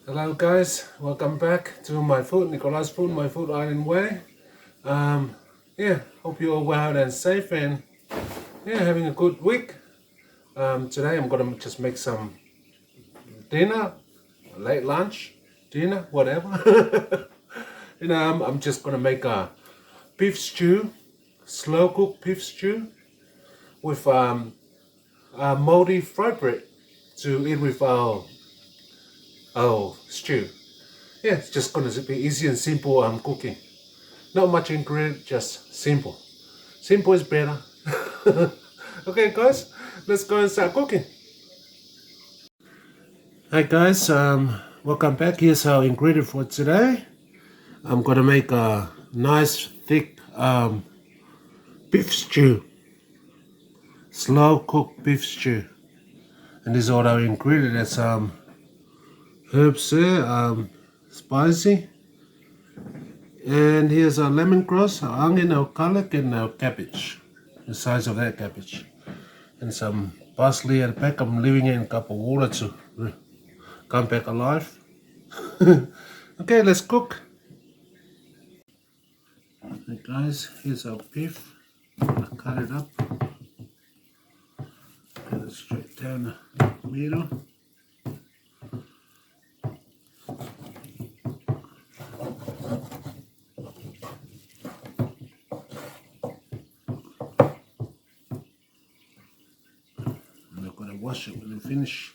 Hello guys, welcome back to my food, Nicola's Food, my food island way. Yeah, hope you're well and safe and having a good week. Today I'm gonna just make some dinner, late lunch, dinner, whatever. I'm just gonna make a beef stew, slow cooked beef stew with Maori Fry Bread to eat with our stew. Yeah, it's just gonna be easy and simple cooking. Not much ingredient, just simple. Simple is better. Okay guys, let's go and start cooking. Hi guys, welcome back. Here's our ingredient for today. I'm gonna make a nice thick beef stew. Slow cooked beef stew. And these are our ingredients. Herbs here, spicy. And here's our lemongrass, our onion, our garlic, and our cabbage. The size of that cabbage. And some parsley at the back. I'm leaving it in a cup of water to come back alive. Okay, let's cook. Hey guys, here's our beef. I'm gonna cut it up. Cut it straight down the middle. And I'm gonna wash it when I finish.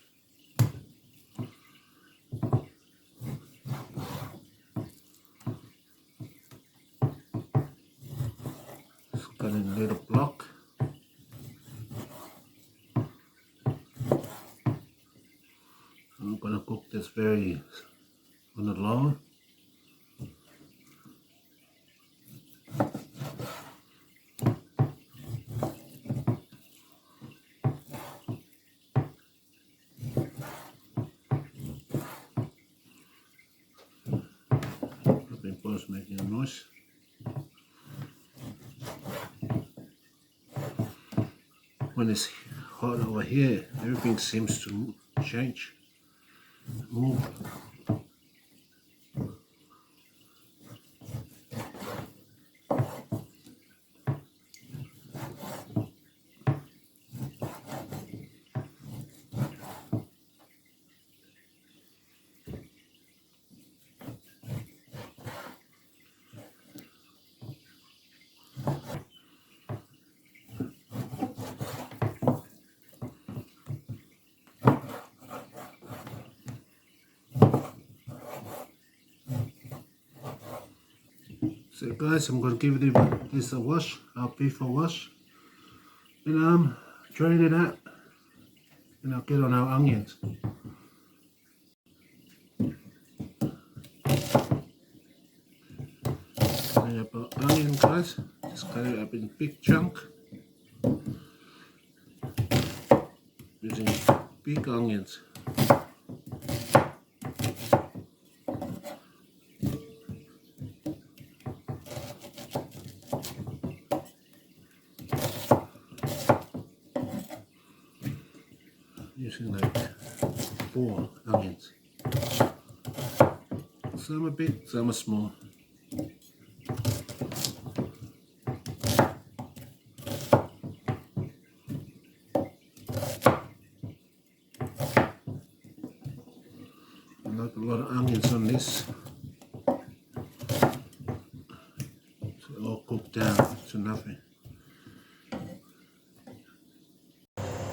Cut in a little block. I'm gonna cook this very on the low. Flipping post making a noise. When it's hot over here, everything seems to change, move. So guys, I'm going to give this a wash, our beef a wash, and drain it out, and I'll get on our onions. Cutting up our onion guys, just cut it up in big chunk, using big onions. Using like 4 onions. Some are big, some are small. Not a lot of onions on this. So it all cooked down to nothing.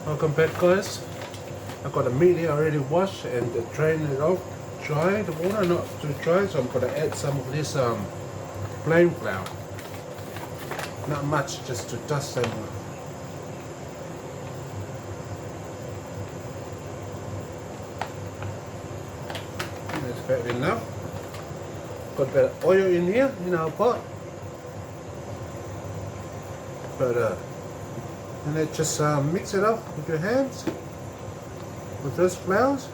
Welcome back guys. I've got the meat here already washed and drained it off, dry the water, not too dry, so I'm going to add some of this plain flour. Not much, just to dust them. That's about enough. Got a bit of oil in here in our pot. And then just mix it up with your hands. With those flours.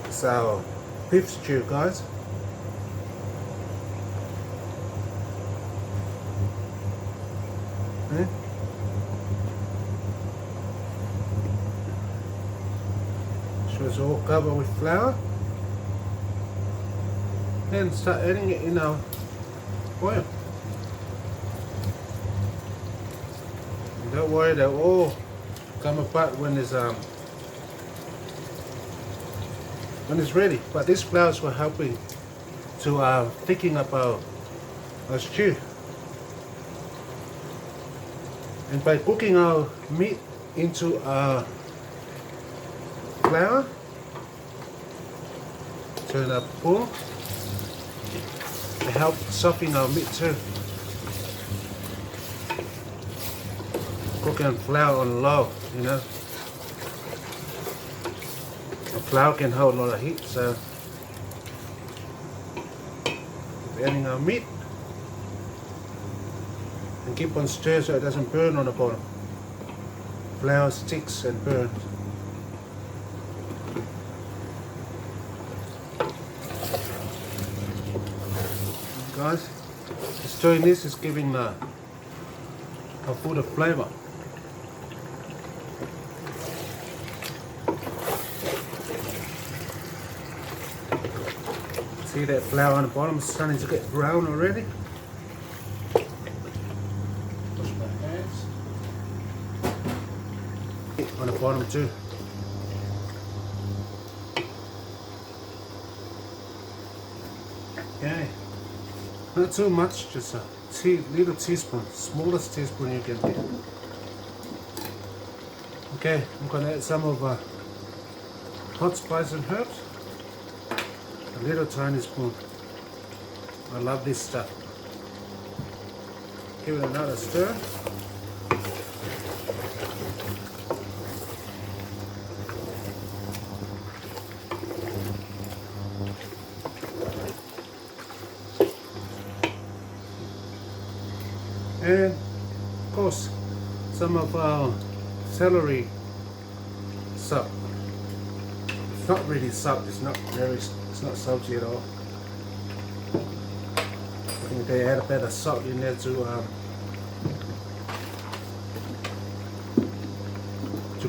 It's our beef stew guys. So it's all covered with flour. Then start adding it in our oil. And don't worry, they'll all come apart when it's ready. But these flours were helping to thicken up our stew. And by cooking our meat into flour, turn up full, it helps soften our meat too. Cooking flour on low, you know. The flour can hold a lot of heat, so adding our meat and keep on stir so it doesn't burn on the bottom. Flour sticks and burns. Guys, stirring this is giving our food a flavor. See that flour on the bottom is starting to get brown already. Wash my hands. On the bottom too. Okay. Not too much, just a little teaspoon, smallest teaspoon you can get. Okay, I'm going to add some of hot spice and herbs. A little tiny spoon. I love this stuff. Give it another stir. And of course some of our celery salt. It's not really salt, it's not salty at all. I think they add a bit of salt in there to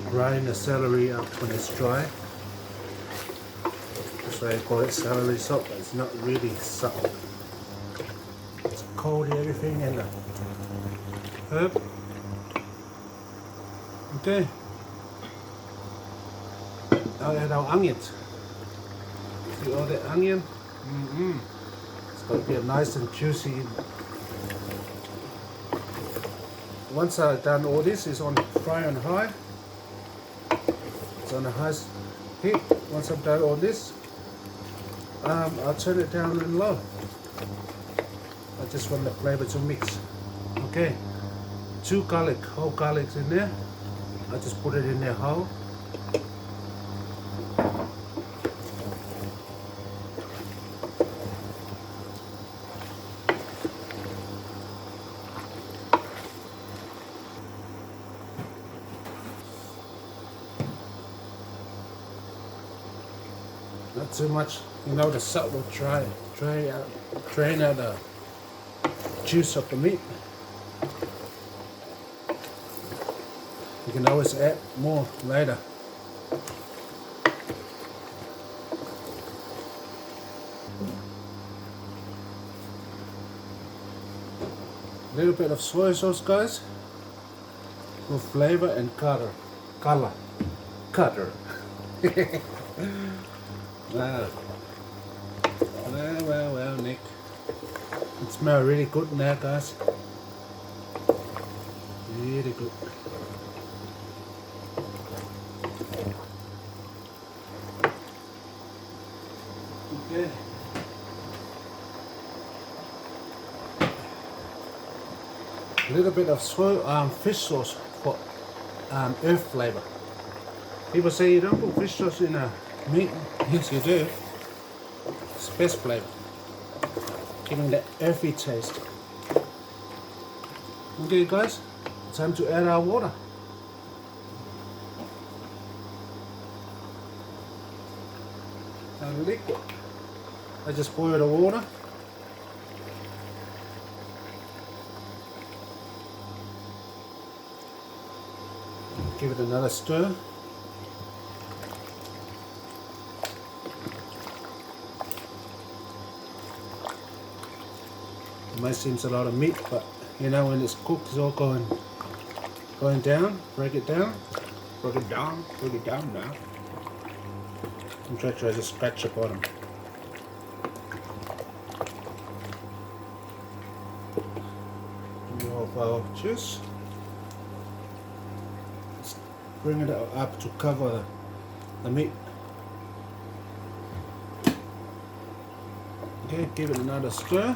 grind the celery up when it's dry. That's why I call it celery salt, but it's not really salt. It's cold everything and the herb. Okay. I'll add our onions. See all the onion? It's going to be nice and juicy. Once I've done all this, it's on fry on high. It's on the highest heat. Once I've done all this, I'll turn it down and low. I just want the flavor to mix. Okay, 2 whole garlics in there. I just put it in there whole. Not too much, you know, the salt will drain out the juice of the meat. You can always add more later. A little bit of soy sauce, guys, for flavor and color. Wow. Well, Nick. It smells really good now, guys. Really good. Okay. A little bit of fish sauce for earth flavor. People say you don't put fish sauce in a meat. Yes, you do. It's best flavor, giving that earthy taste. Okay, guys, time to add our water. And liquid. I just boil the water. Give it another stir. It might seem a lot of meat, but you know when it's cooked, it's all going down. Break it down. Break it down. Break it down now. I'm trying to just scratch the bottom. Of our juice. Let's bring it up to cover the meat. Okay, give it another stir.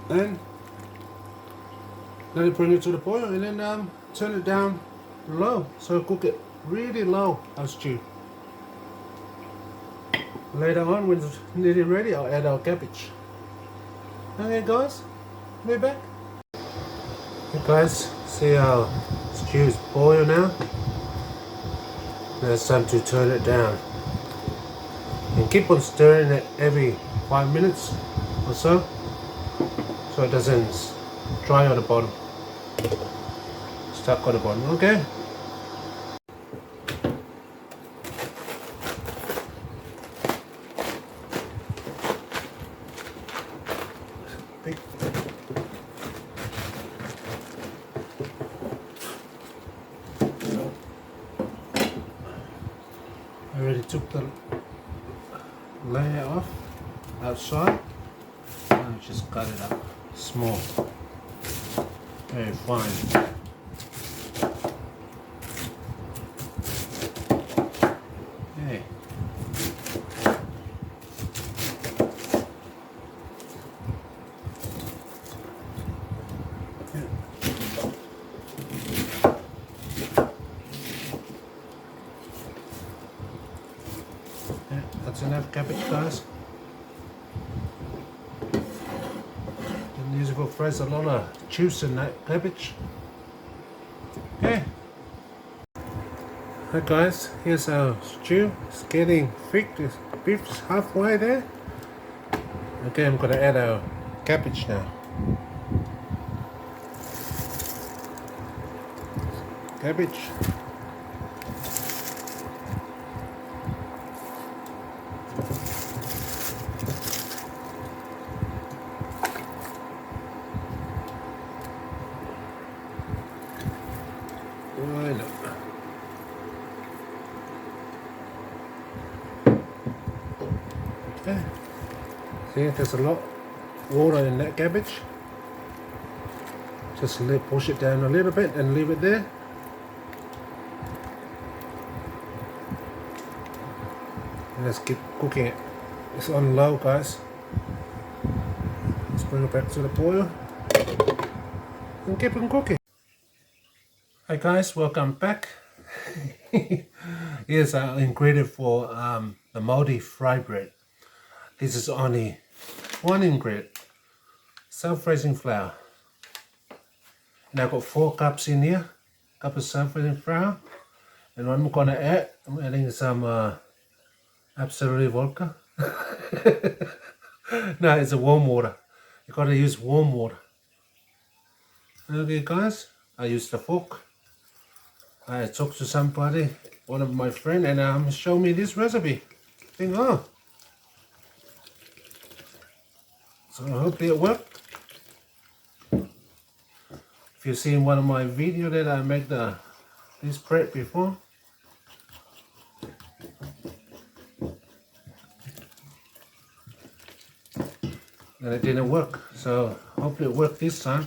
And let it bring it to the boil, and then turn it down low. So cook it really low, our stew. Later on, when it's nearly ready, I'll add our cabbage. Okay guys, be back. Okay guys, see our stew is boiled now. Now it's time to turn it down. And keep on stirring it every 5 minutes or so it doesn't dry on the bottom. Stuck on the bottom, okay? I already took the layer off outside. Now just cut it up small, very fine. Okay. Yeah, that's enough cabbage, guys. These will freeze a lot of juice in that cabbage. Okay. Hi guys, here's our stew. It's getting thick. The beef's halfway there. Okay, I'm gonna add our cabbage now. Cabbage. Right up. Okay. See, there's a lot of water in that cabbage. Just push it down a little bit and leave it there. And let's keep cooking it. It's on low, guys. Let's bring it back to the boil and keep on cooking. Hi guys, welcome back. Here's our ingredient for the Maori Fry Bread. This is only one ingredient, self-raising flour. And I've got 4 cups in here, cup of self-raising flour. And what I'm gonna add, I'm adding some absolutely vodka. No, it's a warm water. You gotta use warm water. Okay guys, I used the fork. I talked to somebody, one of my friends, and showed me this recipe. I think, oh, so hopefully it worked. If you've seen one of my videos that I make this bread before, and it didn't work. So hopefully it worked this time.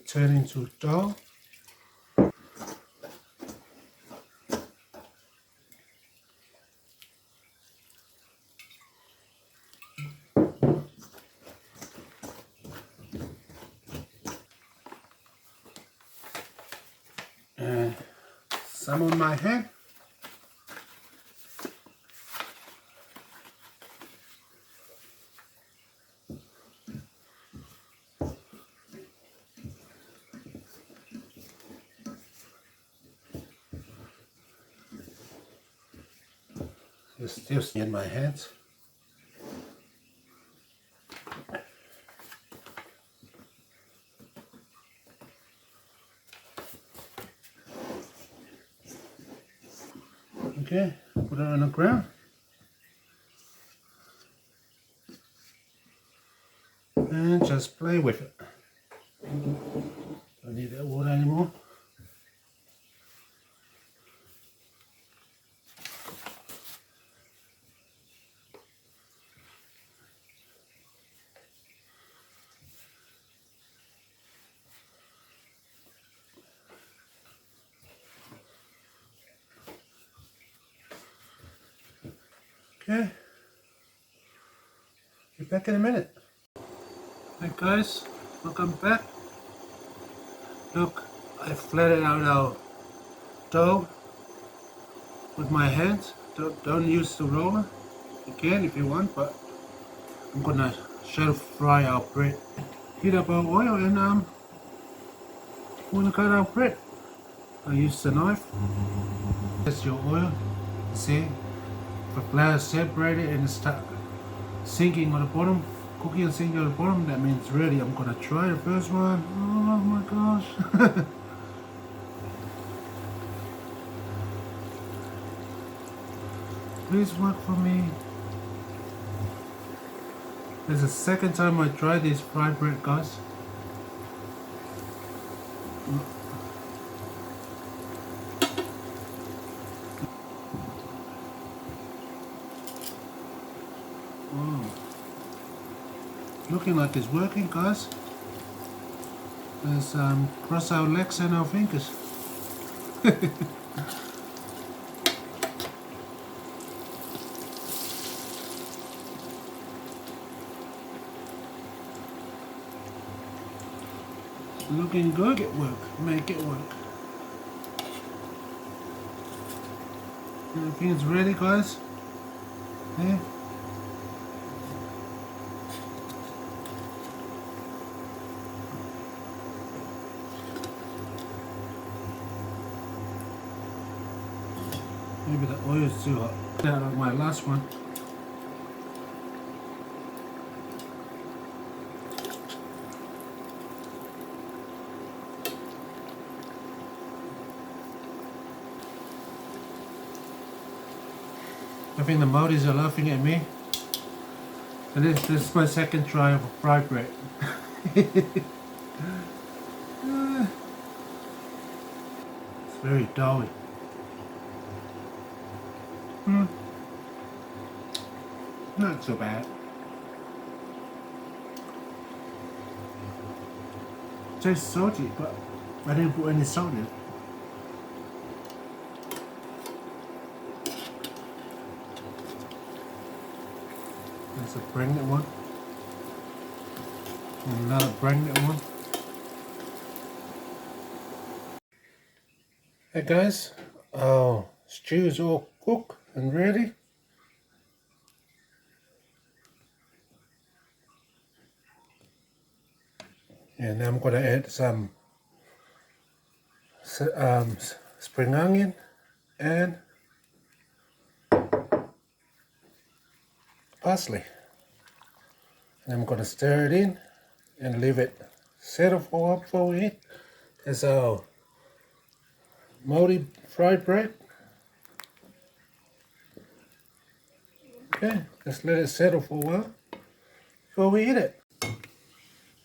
Turning to dough. And some on my hand. Just in my hands. Okay, put it on the ground. And just play with it. Don't need that water anymore. Okay, be back in a minute. Hey guys, welcome back. Look, I flattened out our dough with my hands. Don't use the roller. You can if you want, but I'm gonna shallow fry our bread. Heat up our oil and we're gonna cut our bread. I use the knife. That's your oil. See, the flour separated and start sinking on the bottom, cooking and sinking on the bottom. That means ready. I'm gonna try the first one. Oh my gosh. Please work for me. This is the second time I tried this fried bread, guys. Wow. Looking like it's working, guys. Let's cross our legs and our fingers. Looking good. Make it work. Make it work. Everything's ready, guys. Yeah. Maybe the oil is too hot. That was my last one. I think the Maoris are laughing at me. And this is my second try of a fried bread. It's very doughy. Not so bad. Tastes salty, but I didn't put any salt in it. There's a pregnant one. And another pregnant one. Hey guys, our stew is all cooked and ready. And I'm going to add some spring onion and parsley. And I'm going to stir it in and leave it settle for a while before we eat. That's our Maori Fry Bread. Okay, just let it settle for a while before we eat it.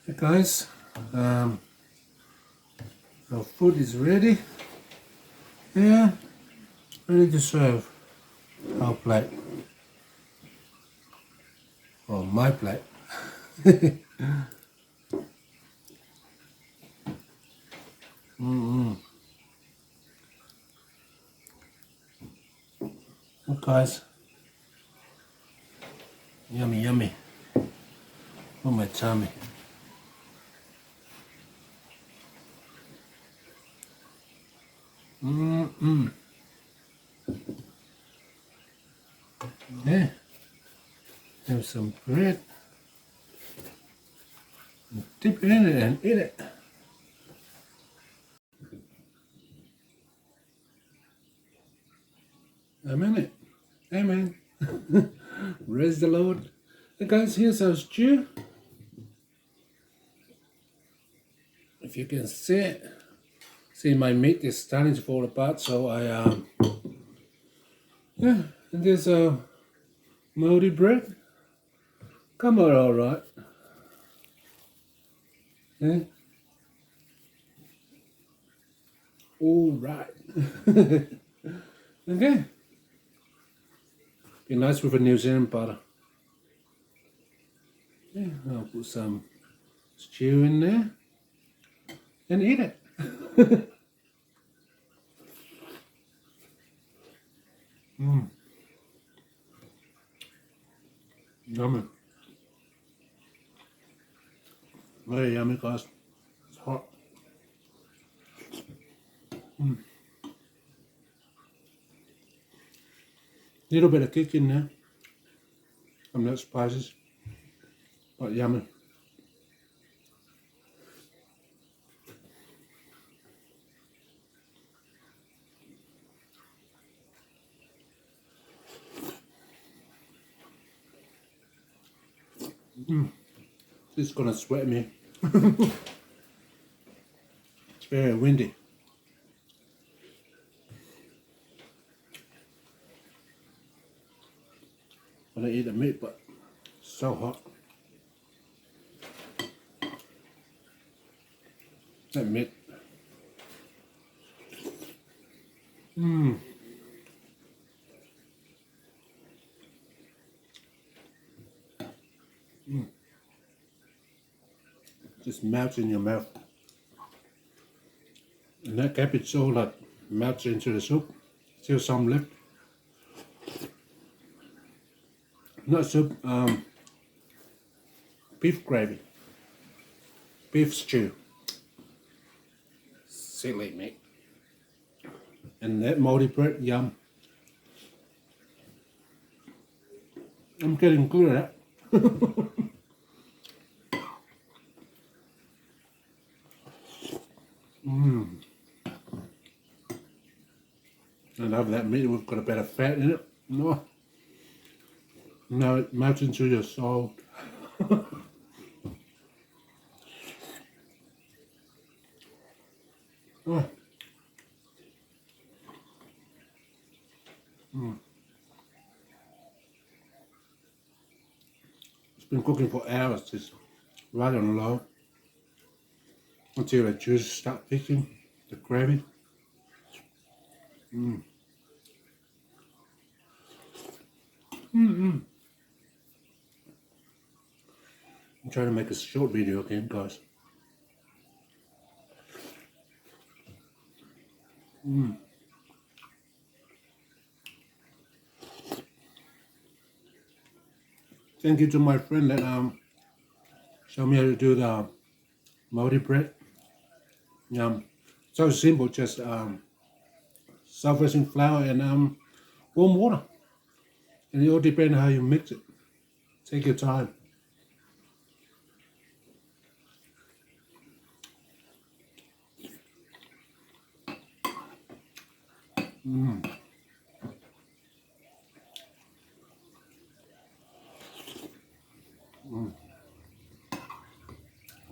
Hey guys, our food is ready. Yeah, ready to serve our plate. Or my plate. Look guys, yummy yummy. Oh my tummy. Yeah. Have some bread. Dip it in it and eat it. Amen. Amen. Praise the Lord. Hey guys, here's our stew. If you can see it, see my meat is starting to fall apart, so I Yeah, and there's a Maori bread. Come on, all right. Yeah. All right. Okay. Be nice with a New Zealand butter. Yeah, I'll put some stew in there and eat it. Yummy. Very yummy, guys. It's hot. Little bit of kick in there. Some nut spices. But yummy. This is gonna sweat me. It's very windy. When I eat the meat, but it's so hot. That meat. Just melts in your mouth. And that cabbage all like melts into the soup. Still some left. Not soup, beef gravy. Beef stew. Silly me. And that Maori bread, yum. I'm getting good at that. I love that meat. We've got a bit of fat in it. No. Now it melts into your soul. Oh. It's been cooking for hours, just right on low, until the juice start thickening, the gravy. I'm trying to make a short video again, guys. Thank you to my friend that showed me how to do the Maori bread. So simple, just self-raising flour and warm water. And it all depends how you mix it. Take your time.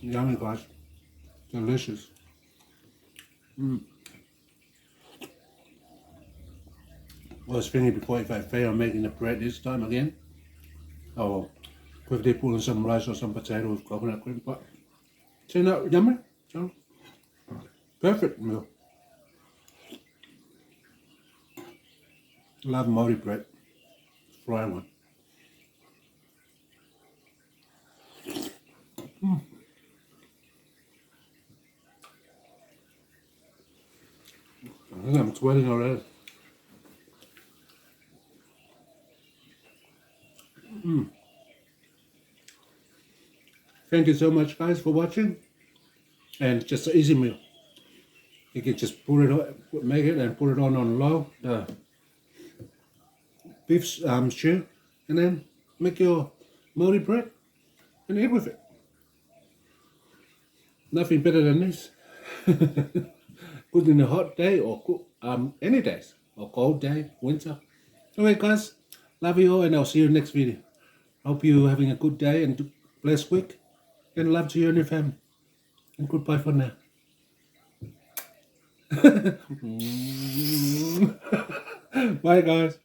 Yummy, guys. Delicious. I was thinking before if I fail making the bread this time again, I will quickly put in some rice or some potato with coconut cream. But turned out yummy. So perfect meal. Love Maori bread. Fry one. I think I'm sweating already. Thank you so much, guys, for watching. And just an easy meal. You can just put it on, make it and put it on low, the beef stew, and then make your Maori bread and eat with it. Nothing better than this. Good in a hot day or any days, or cold day, winter. Alright, guys, love you all, and I'll see you in the next video. Hope you're having a good day and blessed week, and love to you and your family. And goodbye for now. Bye, guys.